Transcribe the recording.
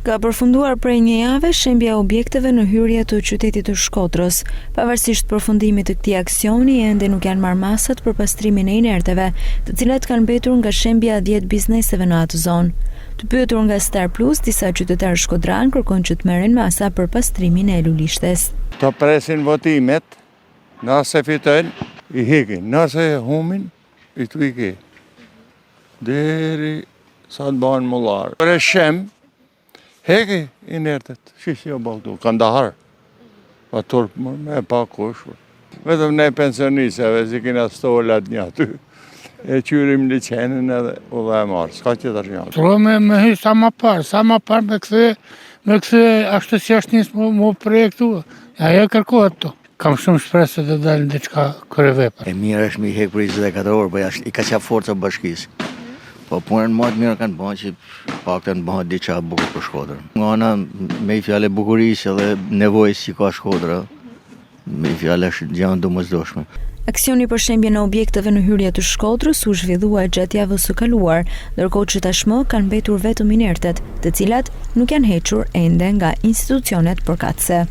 Ka përfunduar prej një jave shembja e objekteve në hyrje të qytetit të Shkodrës. Pavarësisht përfundimit të këtij aksioni, ende nuk janë marrë masat për pastrimin e inerteve, të cilat kanë mbetur nga shembja 10 bizneseve në atë zonë. Të pyetur nga Star Plus, disa qytetarë shkodran kërkojnë që të merren masa për pastrimin e lulishtes. Të presin votimet, nëse fitojnë, i hikin, nëse humin, i të iki. Deri sa të banë mullarë. Për e shem, heki inertet, shishë jo bëgdu, Kandahar, pa turpë me pa kush. Vetëm ne pensioniseve, si kina stolat një aty, e qyrim liqenin edhe u dhe e marë, s'ka qëtër një aty. Tro me hy sa ma parë me këthe ashtë si ashtë njësë mu projektu, ajo kërkohet to. Kam shumë shpresë të dalën diçka kërëvepër. E mirë është mi hek për 24 orë, po i ka qa forca bashkisë. Po punën më të mirë kanë bënë që pak të në bënë diqa bukur për Shkodrën. Nga ana me i fjale bukurisë dhe nevojës që ka Shkodra, me i fjale është gjanë domosdoshme. Aksioni për shembjen e objekteve në hyrje të Shkodrës u zhvillua gjatë javës së kaluar, ndërkohë që tashmë kanë mbetur vetëm inertet, të cilat nuk janë hequr ende nga institucionet përkatëse.